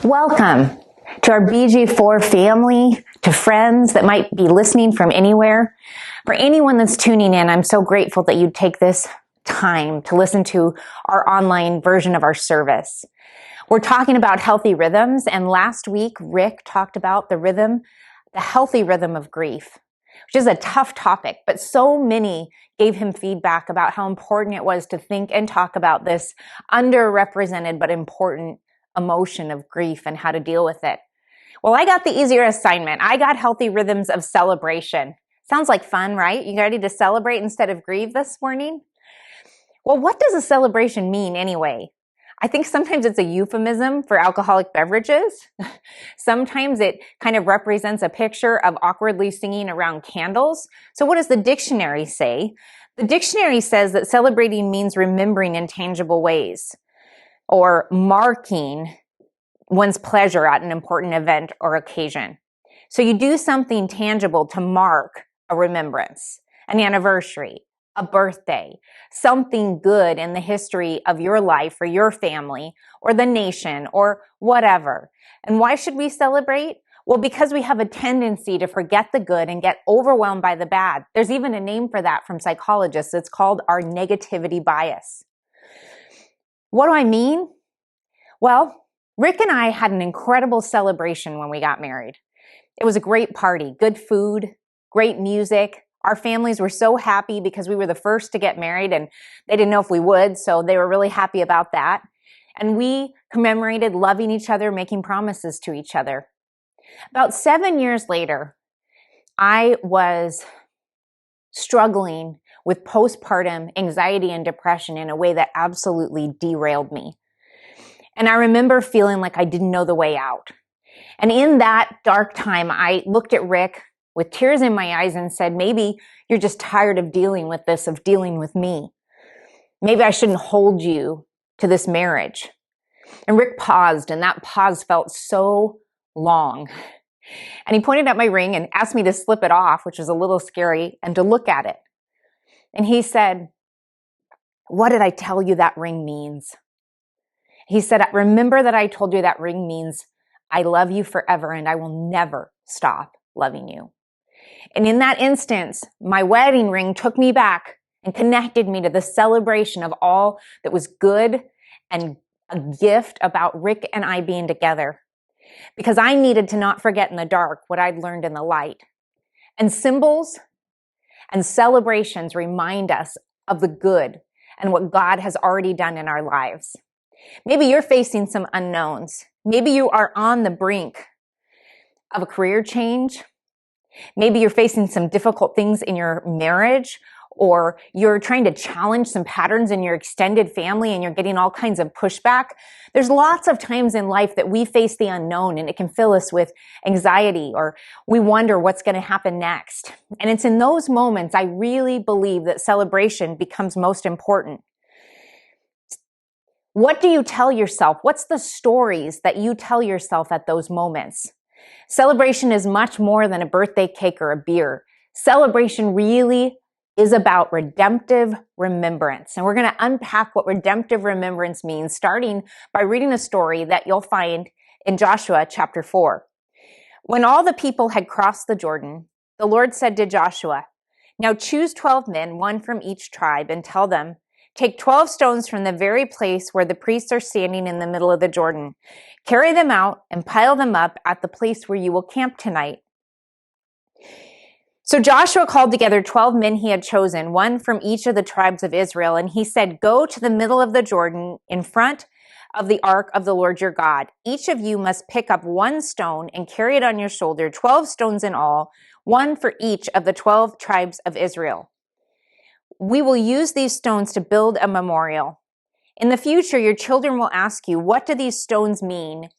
Welcome to our BG4 family, to friends that might be listening from anywhere. For anyone that's tuning in, I'm so grateful that you take this time to listen to our online version of our service. We're talking about healthy rhythms, and last week Rick talked about the healthy rhythm of grief, which is a tough topic, but so many gave him feedback about how important it was to think and talk about this underrepresented but important emotion of grief and how to deal with it. Well, I got the easier assignment. I got healthy rhythms of celebration. Sounds like fun, right? You ready to celebrate instead of grieve this morning? Well, what does a celebration mean anyway? I think sometimes it's a euphemism for alcoholic beverages. Sometimes it kind of represents a picture of awkwardly singing around candles. So what does the dictionary say? The dictionary says that celebrating means remembering in tangible ways, or marking one's pleasure at an important event or occasion. So you do something tangible to mark a remembrance, an anniversary, a birthday, something good in the history of your life or your family or the nation or whatever. And why should we celebrate? Well, because we have a tendency to forget the good and get overwhelmed by the bad. There's even a name for that from psychologists. It's called our negativity bias. What do I mean? Well, Rick and I had an incredible celebration when we got married. It was a great party, good food, great music. Our families were so happy because we were the first to get married and they didn't know if we would, so they were really happy about that. And we commemorated loving each other, making promises to each other. About 7 years later, I was struggling with postpartum anxiety and depression in a way that absolutely derailed me. And I remember feeling like I didn't know the way out. And in that dark time, I looked at Rick with tears in my eyes and said, maybe you're just tired of dealing with this, of dealing with me. Maybe I shouldn't hold you to this marriage. And Rick paused, and that pause felt so long. And he pointed at my ring and asked me to slip it off, which was a little scary, and to look at it. And he said, "What did I tell you that ring means?" He said, "Remember that I told you that ring means I love you forever and I will never stop loving you." And in that instance, my wedding ring took me back and connected me to the celebration of all that was good and a gift about Rick and I being together. Because I needed to not forget in the dark what I'd learned in the light. And symbols and celebrations remind us of the good and what God has already done in our lives. Maybe you're facing some unknowns. Maybe you are on the brink of a career change. Maybe you're facing some difficult things in your marriage, or you're trying to challenge some patterns in your extended family and you're getting all kinds of pushback. There's lots of times in life that we face the unknown and it can fill us with anxiety, or we wonder what's going to happen next. And it's in those moments I really believe that celebration becomes most important. What do you tell yourself? What's the stories that you tell yourself at those moments? Celebration is much more than a birthday cake or a beer. Celebration really is about redemptive remembrance. And we're going to unpack what redemptive remembrance means, starting by reading a story that you'll find in Joshua chapter 4. When all the people had crossed the Jordan, the Lord said to Joshua, "Now choose 12 men, one from each tribe, and tell them, take 12 stones from the very place where the priests are standing in the middle of the Jordan. Carry them out and pile them up at the place where you will camp tonight." So Joshua called together 12 men he had chosen, one from each of the tribes of Israel, and he said, "Go to the middle of the Jordan in front of the ark of the Lord your God. Each of you must pick up one stone and carry it on your shoulder, 12 stones in all, one for each of the 12 tribes of Israel. We will use these stones to build a memorial. In the future, your children will ask you, 'What do these stones mean?'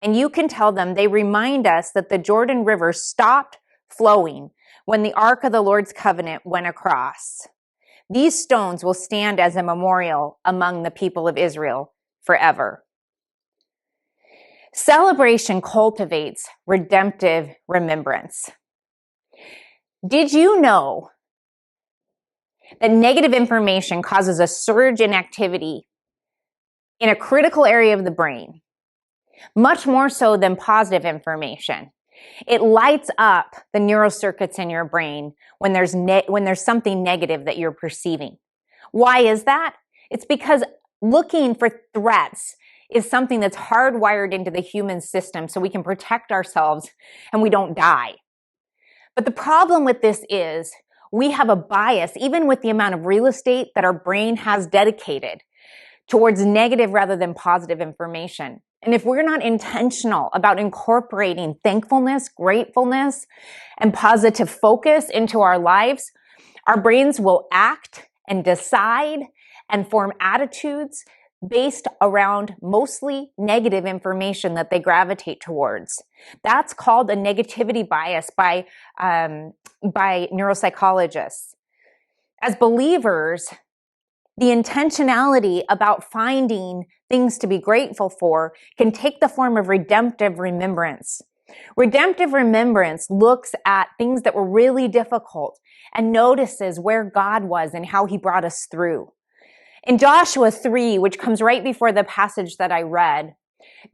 And you can tell them, 'They remind us that the Jordan River stopped flowing when the Ark of the Lord's covenant went across. These stones will stand as a memorial among the people of Israel forever." Celebration cultivates redemptive remembrance. Did you know that negative information causes a surge in activity in a critical area of the brain? much more so than positive information. It lights up the neural circuits in your brain when there's something negative that you're perceiving. Why is that? It's because looking for threats is something that's hardwired into the human system so we can protect ourselves and we don't die. But the problem with this is we have a bias, even with the amount of real estate that our brain has dedicated towards negative rather than positive information. And if we're not intentional about incorporating thankfulness, gratefulness, and positive focus into our lives, our brains will act and decide and form attitudes based around mostly negative information that they gravitate towards. That's called a negativity bias by neuropsychologists. As believers, the intentionality about finding things to be grateful for can take the form of redemptive remembrance. Redemptive remembrance looks at things that were really difficult and notices where God was and how he brought us through. In Joshua 3, which comes right before the passage that I read,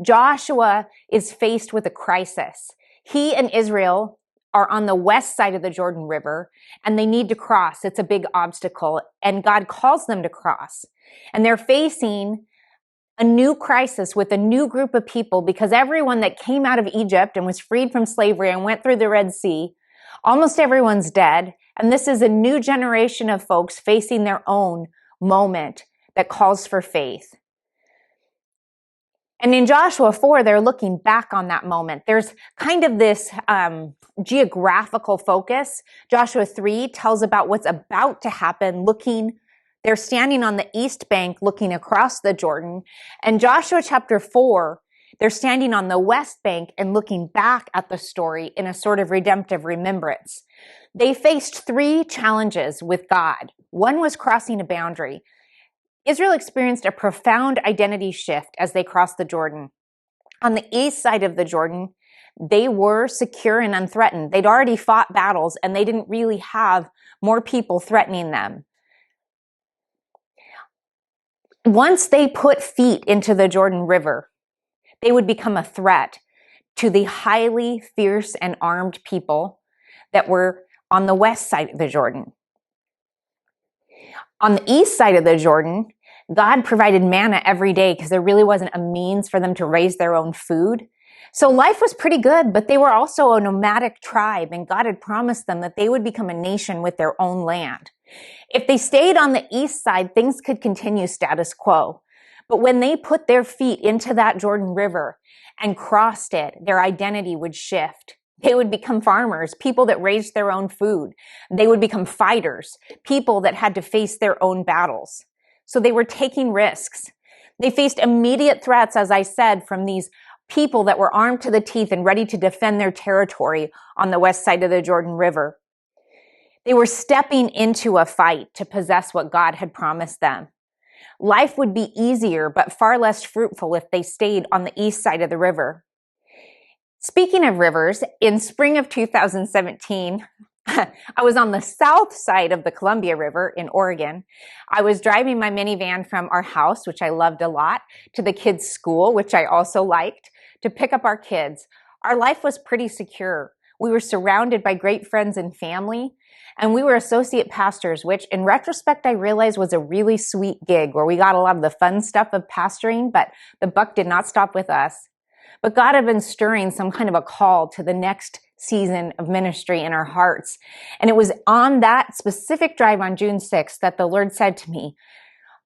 Joshua is faced with a crisis. He and Israel are on the west side of the Jordan River, and they need to cross. It's a big obstacle, and God calls them to cross. And they're facing a new crisis with a new group of people because everyone that came out of Egypt and was freed from slavery and went through the Red Sea, almost everyone's dead. And this is a new generation of folks facing their own moment that calls for faith. And in Joshua 4, they're looking back on that moment. There's kind of this geographical focus. Joshua 3 tells about what's about to happen, they're standing on the east bank looking across the Jordan. And Joshua chapter 4, they're standing on the west bank and looking back at the story in a sort of redemptive remembrance. They faced 3 challenges with God. One was crossing a boundary. Israel experienced a profound identity shift as they crossed the Jordan. On the east side of the Jordan, they were secure and unthreatened. They'd already fought battles and they didn't really have more people threatening them. Once they put feet into the Jordan River, they would become a threat to the highly fierce and armed people that were on the west side of the Jordan. On the east side of the Jordan, God provided manna every day because there really wasn't a means for them to raise their own food. So life was pretty good, but they were also a nomadic tribe, and God had promised them that they would become a nation with their own land. If they stayed on the east side, things could continue status quo. But when they put their feet into that Jordan River and crossed it, their identity would shift. They would become farmers, people that raised their own food. They would become fighters, people that had to face their own battles. So they were taking risks. They faced immediate threats, as I said, from these people that were armed to the teeth and ready to defend their territory on the west side of the Jordan River. They were stepping into a fight to possess what God had promised them. Life would be easier, but far less fruitful if they stayed on the east side of the river. Speaking of rivers, in spring of 2017, I was on the south side of the Columbia River in Oregon. I was driving my minivan from our house, which I loved a lot, to the kids' school, which I also liked, to pick up our kids. Our life was pretty secure. We were surrounded by great friends and family, and we were associate pastors, which in retrospect I realized was a really sweet gig where we got a lot of the fun stuff of pastoring, but the buck did not stop with us. But God had been stirring some kind of a call to the next season of ministry in our hearts. And it was on that specific drive on June 6th that the Lord said to me,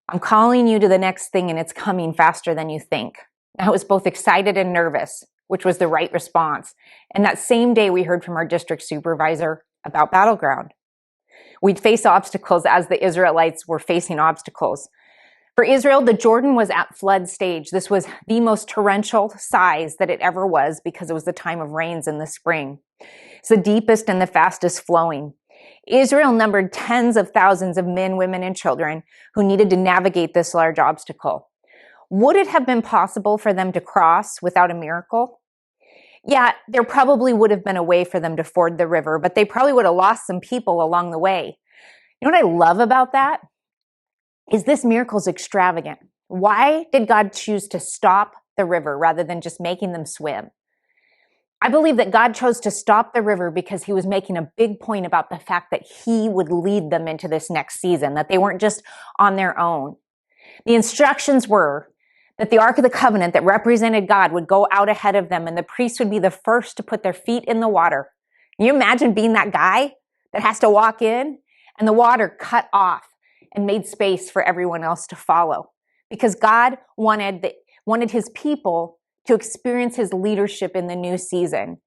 I'm calling you to the next thing and it's coming faster than you think. I was both excited and nervous, which was the right response. And that same day we heard from our district supervisor about Battleground. We'd face obstacles as the Israelites were facing obstacles. For Israel, the Jordan was at flood stage. This was the most torrential size that it ever was because it was the time of rains in the spring. It's the deepest and the fastest flowing. Israel numbered tens of thousands of men, women, and children who needed to navigate this large obstacle. Would it have been possible for them to cross without a miracle? Yeah, there probably would have been a way for them to ford the river, but they probably would have lost some people along the way. You know what I love about that? Is this miracle is extravagant. Why did God choose to stop the river rather than just making them swim. I believe that God chose to stop the river because he was making a big point about the fact that he would lead them into this next season, that they weren't just on their own. The instructions were that the Ark of the Covenant that represented God would go out ahead of them, and the priests would be the first to put their feet in the water. Can you imagine being that guy that has to walk in and the water cut off and made space for everyone else to follow? Because God wanted his people to experience his leadership in the new season.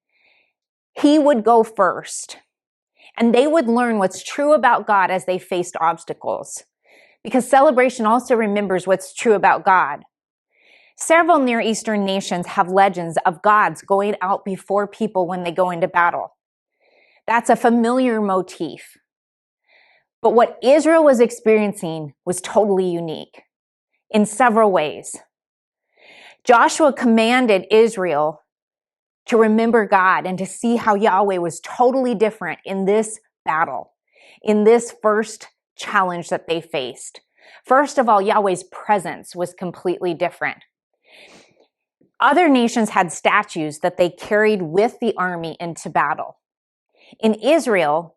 He would go first, and they would learn what's true about God as they faced obstacles. Because celebration also remembers what's true about God. Several Near Eastern nations have legends of gods going out before people when they go into battle. That's a familiar motif. But what Israel was experiencing was totally unique in several ways. Joshua commanded Israel to remember God and to see how Yahweh was totally different in this battle, in this first challenge that they faced. First of all, Yahweh's presence was completely different. Other nations had statues that they carried with the army into battle. In Israel,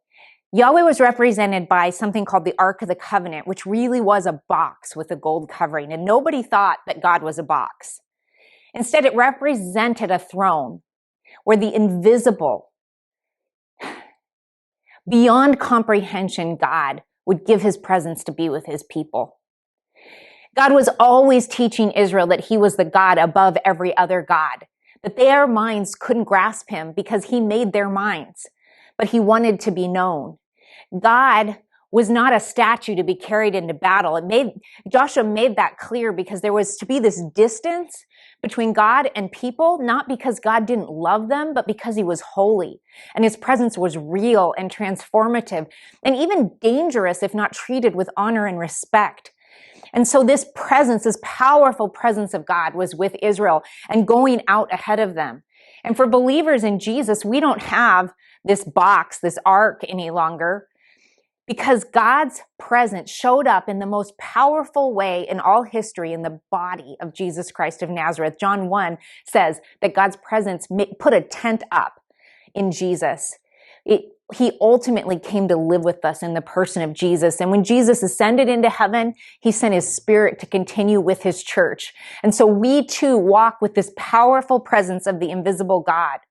Yahweh was represented by something called the Ark of the Covenant, which really was a box with a gold covering, and nobody thought that God was a box. Instead, it represented a throne where the invisible, beyond comprehension God would give his presence to be with his people. God was always teaching Israel that he was the God above every other God, that their minds couldn't grasp him because he made their minds, but he wanted to be known. God was not a statue to be carried into battle. Joshua made that clear because there was to be this distance between God and people, not because God didn't love them, but because he was holy and his presence was real and transformative and even dangerous if not treated with honor and respect. And so this presence, this powerful presence of God was with Israel and going out ahead of them. And for believers in Jesus, we don't have this box, this ark any longer, because God's presence showed up in the most powerful way in all history in the body of Jesus Christ of Nazareth. John 1 says that God's presence put a tent up in Jesus. He ultimately came to live with us in the person of Jesus. And when Jesus ascended into heaven, he sent his spirit to continue with his church. And so we too walk with this powerful presence of the invisible God.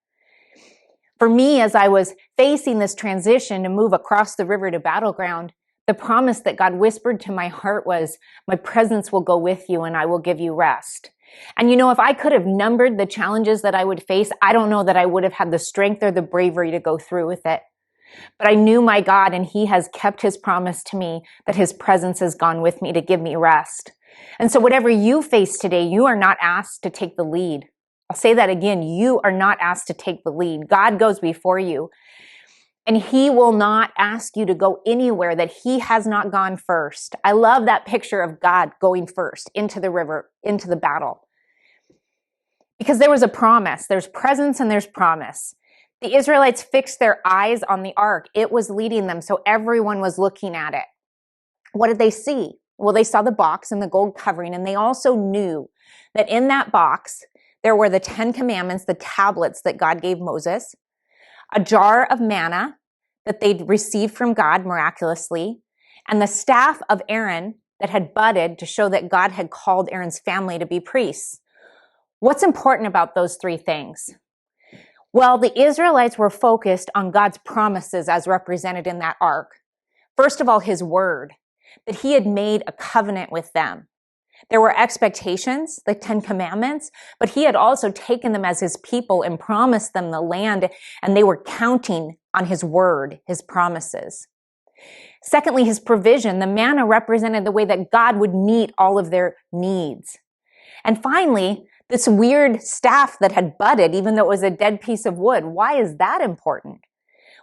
For me, as I was facing this transition to move across the river to battleground, the promise that God whispered to my heart was, my presence will go with you and I will give you rest. And you know, if I could have numbered the challenges that I would face, I don't know that I would have had the strength or the bravery to go through with it. But I knew my God, and he has kept his promise to me that his presence has gone with me to give me rest. And so whatever you face today, you are not asked to take the lead. I'll say that again. You are not asked to take the lead. God goes before you, and he will not ask you to go anywhere that he has not gone first. I love that picture of God going first into the river, into the battle. Because there was a promise. There's presence and there's promise. The Israelites fixed their eyes on the ark. It was leading them, so everyone was looking at it. What did they see? Well, they saw the box and the gold covering, and they also knew that in that box, there were the 10 commandments, the tablets that God gave Moses, a jar of manna that they'd received from God miraculously, and the staff of Aaron that had budded to show that God had called Aaron's family to be priests. What's important about those three things? Well, the Israelites were focused on God's promises as represented in that ark. First of all, his word, that he had made a covenant with them. There were expectations, the 10 commandments, but he had also taken them as his people and promised them the land, and they were counting on his word, his promises. Secondly, his provision. The manna represented the way that God would meet all of their needs. And finally, this weird staff that had budded, even though it was a dead piece of wood. Why is that important?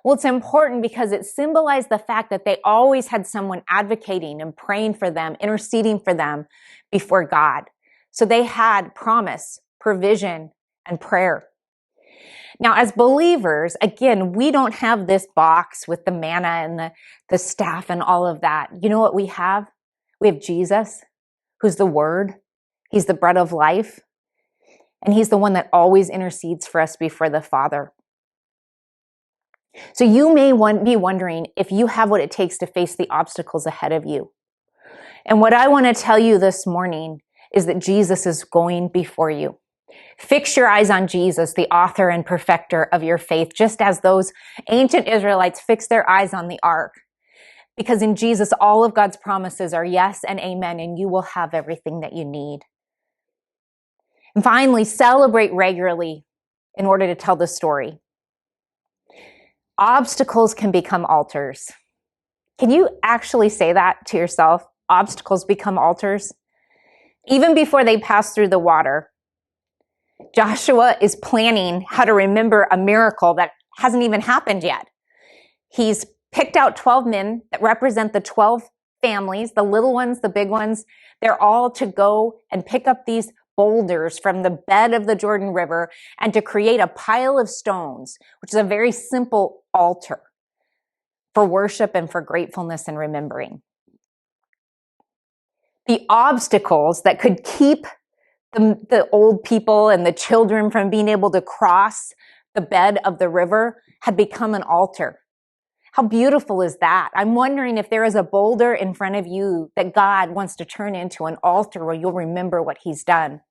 Well, it's important because it symbolized the fact that they always had someone advocating and praying for them, interceding for them before God. So they had promise, provision, and prayer. Now, as believers, again, we don't have this box with the manna and the staff and all of that. You know what we have? We have Jesus, who's the Word. He's the bread of life. And he's the one that always intercedes for us before the Father. So you may be wondering if you have what it takes to face the obstacles ahead of you. And what I want to tell you this morning is that Jesus is going before you. Fix your eyes on Jesus, the author and perfecter of your faith, just as those ancient Israelites fixed their eyes on the ark. Because in Jesus, all of God's promises are yes and amen, and you will have everything that you need. And finally, celebrate regularly in order to tell the story. Obstacles can become altars. Can you actually say that to yourself? Obstacles become altars? Even before they pass through the water, Joshua is planning how to remember a miracle that hasn't even happened yet. He's picked out 12 men that represent the 12 families, the little ones, the big ones. They're all to go and pick up these boulders from the bed of the Jordan River and to create a pile of stones, which is a very simple altar for worship and for gratefulness and remembering. The obstacles that could keep the old people and the children from being able to cross the bed of the river had become an altar. How beautiful is that? I'm wondering if there is a boulder in front of you that God wants to turn into an altar where you'll remember what he's done.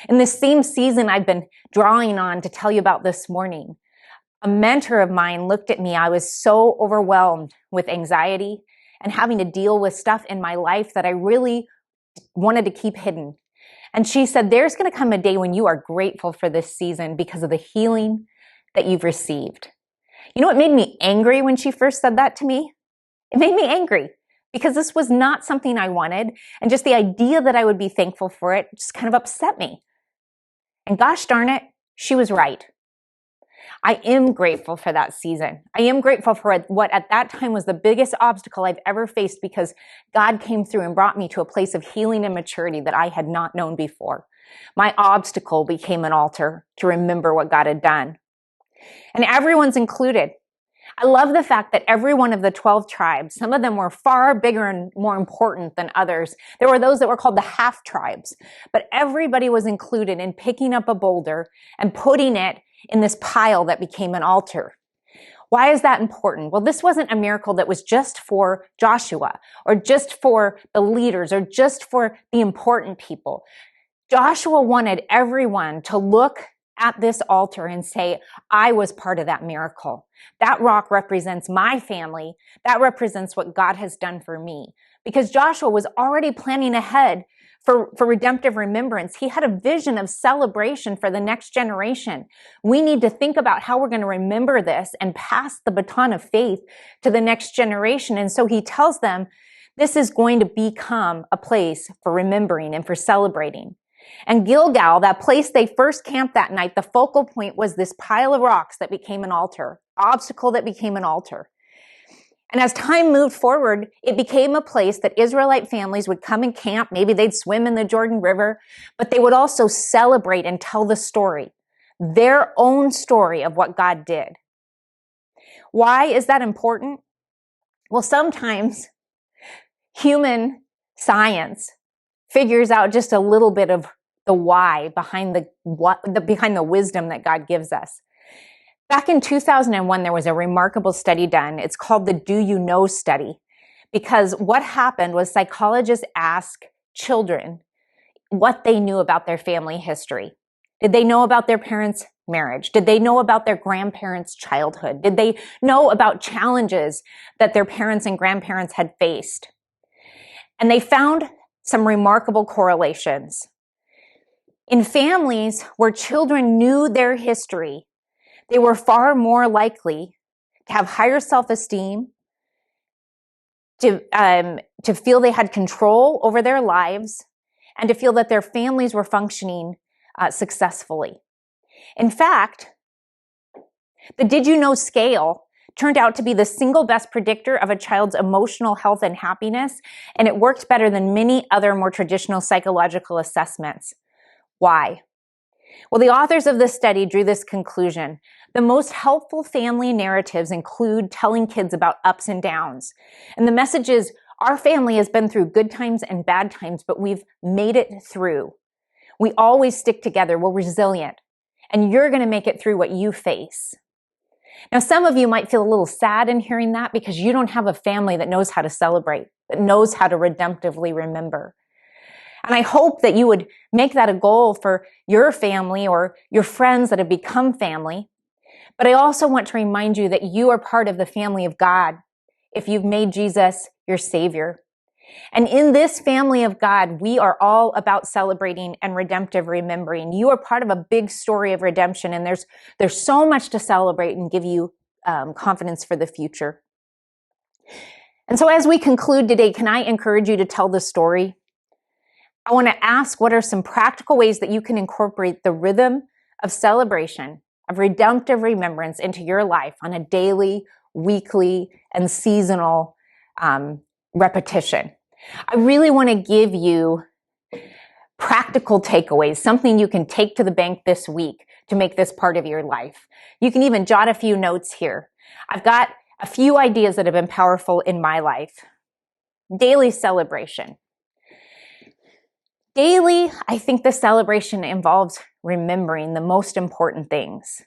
In this same season I've been drawing on to tell you about this morning, a mentor of mine looked at me. I was so overwhelmed with anxiety and having to deal with stuff in my life that I really wanted to keep hidden. And she said, there's going to come a day when you are grateful for this season because of the healing that you've received. You know what made me angry when she first said that to me? It made me angry because this was not something I wanted. And just the idea that I would be thankful for it just kind of upset me. And gosh darn it, she was right. I am grateful for that season. I am grateful for what at that time was the biggest obstacle I've ever faced because God came through and brought me to a place of healing and maturity that I had not known before. My obstacle became an altar to remember what God had done. And everyone's included. I love the fact that every one of the 12 tribes, some of them were far bigger and more important than others. There were those that were called the half tribes, but everybody was included in picking up a boulder and putting it in this pile that became an altar. Why is that important? Well, this wasn't a miracle that was just for Joshua or just for the leaders or just for the important people. Joshua wanted everyone to look at this altar and say, I was part of that miracle. That rock represents my family. That represents what God has done for me. Because Joshua was already planning ahead for redemptive remembrance. He had a vision of celebration for the next generation. We need to think about how we're going to remember this and pass the baton of faith to the next generation. And so he tells them, this is going to become a place for remembering and for celebrating. And Gilgal, that place they first camped that night, the focal point was this pile of rocks that became an altar, obstacle that became an altar. And as time moved forward, it became a place that Israelite families would come and camp. Maybe they'd swim in the Jordan River, but they would also celebrate and tell the story, their own story of what God did. Why is that important? Well, sometimes human science figures out just a little bit of the why behind the wisdom that God gives us. Back in 2001, there was a remarkable study done. It's called the Do You Know study, because what happened was psychologists asked children what they knew about their family history. Did they know about their parents' marriage? Did they know about their grandparents' childhood? Did they know about challenges that their parents and grandparents had faced? And they found some remarkable correlations. In families where children knew their history, they were far more likely to have higher self-esteem, to feel they had control over their lives, and to feel that their families were functioning successfully. In fact, the Did You Know scale turned out to be the single best predictor of a child's emotional health and happiness, and it worked better than many other more traditional psychological assessments. Why? Well, the authors of this study drew this conclusion. The most helpful family narratives include telling kids about ups and downs. And the message is, our family has been through good times and bad times, but we've made it through. We always stick together. We're resilient. And you're going to make it through what you face. Now, some of you might feel a little sad in hearing that because you don't have a family that knows how to celebrate, that knows how to redemptively remember. And I hope that you would make that a goal for your family or your friends that have become family. But I also want to remind you that you are part of the family of God if you've made Jesus your Savior. And in this family of God, we are all about celebrating and redemptive remembering. You are part of a big story of redemption, and there's so much to celebrate and give you confidence for the future. And so as we conclude today, can I encourage you to tell the story? I want to ask, what are some practical ways that you can incorporate the rhythm of celebration, of redemptive remembrance into your life on a daily, weekly, and seasonal repetition? I really want to give you practical takeaways, something you can take to the bank this week to make this part of your life. You can even jot a few notes here. I've got a few ideas that have been powerful in my life. Daily celebration. Daily, I think the celebration involves remembering the most important things.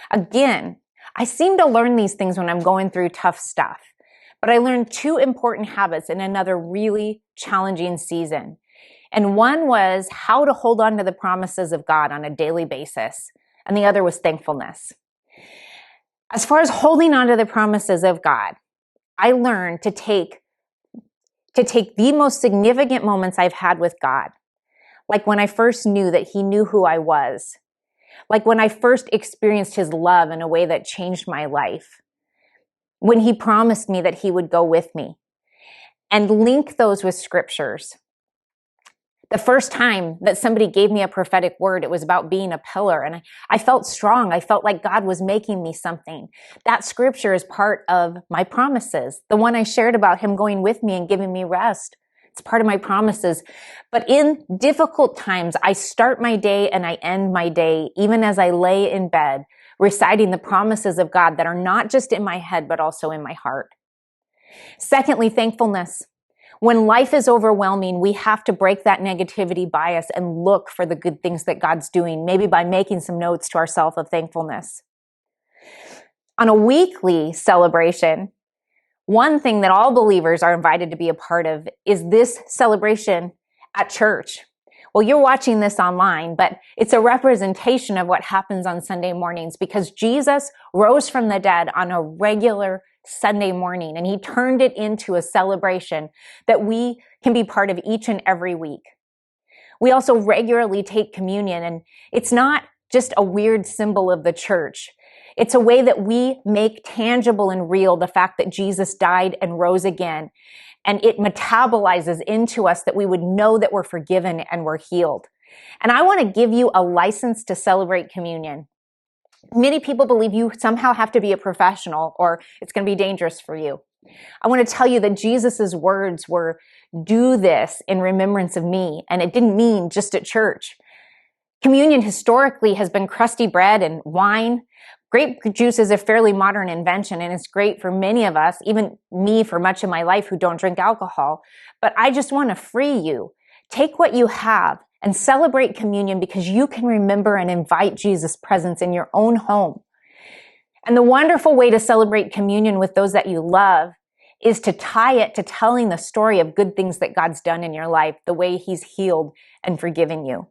Again, I seem to learn these things when I'm going through tough stuff, but I learned two important habits in another really challenging season. And one was how to hold on to the promises of God on a daily basis, and the other was thankfulness. As far as holding on to the promises of God, I learned to take the most significant moments I've had with God, like when I first knew that He knew who I was, like when I first experienced His love in a way that changed my life, when He promised me that He would go with me, and link those with scriptures. The first time that somebody gave me a prophetic word, it was about being a pillar, and I felt strong. I felt like God was making me something. That scripture is part of my promises. The one I shared about Him going with me and giving me rest. It's part of my promises. But in difficult times, I start my day and I end my day, even as I lay in bed, reciting the promises of God that are not just in my head, but also in my heart. Secondly, thankfulness. When life is overwhelming, we have to break that negativity bias and look for the good things that God's doing, maybe by making some notes to ourselves of thankfulness. On a weekly celebration, one thing that all believers are invited to be a part of is this celebration at church. Well, you're watching this online, but it's a representation of what happens on Sunday mornings because Jesus rose from the dead on a regular Sunday morning, and He turned it into a celebration that we can be part of each and every week. We also regularly take communion, and it's not just a weird symbol of the church. It's a way that we make tangible and real the fact that Jesus died and rose again, and it metabolizes into us that we would know that we're forgiven and we're healed. And I want to give you a license to celebrate communion. Many people believe you somehow have to be a professional or it's going to be dangerous for you. I want to tell you that Jesus's words were, "Do this in remembrance of me," and it didn't mean just at church. Communion historically has been crusty bread and wine. Grape juice is a fairly modern invention, and it's great for many of us, even me for much of my life who don't drink alcohol. But I just want to free you. Take what you have and celebrate communion because you can remember and invite Jesus' presence in your own home. And the wonderful way to celebrate communion with those that you love is to tie it to telling the story of good things that God's done in your life, the way He's healed and forgiven you.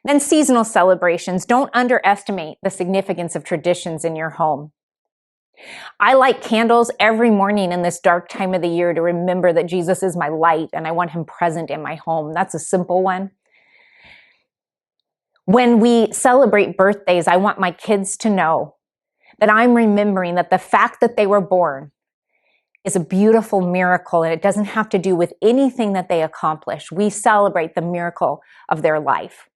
Then seasonal celebrations. Don't underestimate the significance of traditions in your home. I light candles every morning in this dark time of the year to remember that Jesus is my light and I want Him present in my home. That's a simple one. When we celebrate birthdays, I want my kids to know that I'm remembering that the fact that they were born is a beautiful miracle, and it doesn't have to do with anything that they accomplish. We celebrate the miracle of their life.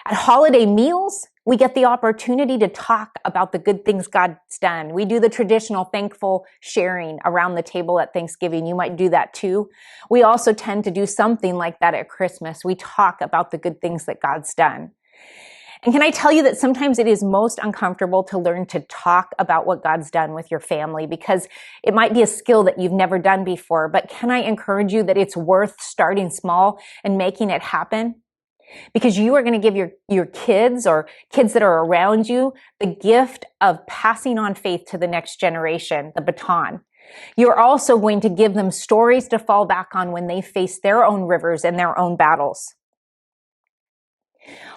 At holiday meals, we get the opportunity to talk about the good things God's done. We do the traditional thankful sharing around the table at Thanksgiving. You might do that too. We also tend to do something like that at Christmas. We talk about the good things that God's done. And can I tell you that sometimes it is most uncomfortable to learn to talk about what God's done with your family because it might be a skill that you've never done before. But can I encourage you that it's worth starting small and making it happen? because you are going to give your kids or kids that are around you the gift of passing on faith to the next generation, the baton. You're also going to give them stories to fall back on when they face their own rivers and their own battles.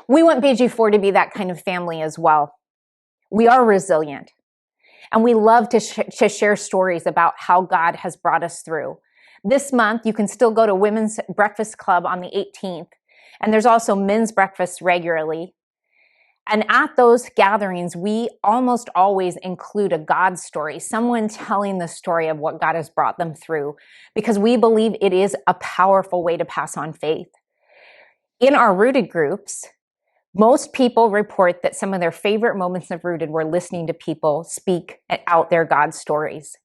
We want BG4 to be that kind of family as well. We are resilient, and we love to share stories about how God has brought us through. This month, you can still go to Women's Breakfast Club on the 18th, and there's also men's breakfast regularly. And at those gatherings, we almost always include a God story, someone telling the story of what God has brought them through, because we believe it is a powerful way to pass on faith. In our Rooted groups, most people report that some of their favorite moments of Rooted were listening to people speak out their God stories.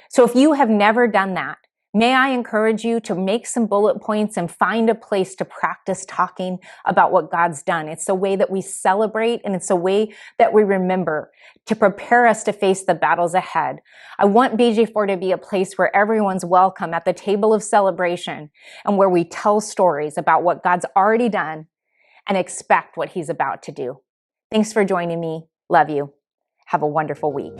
So if you have never done that, may I encourage you to make some bullet points and find a place to practice talking about what God's done. It's a way that we celebrate, and it's a way that we remember to prepare us to face the battles ahead. I want BG4 to be a place where everyone's welcome at the table of celebration and where we tell stories about what God's already done and expect what he's about to do. Thanks for joining me. Love you. Have a wonderful week.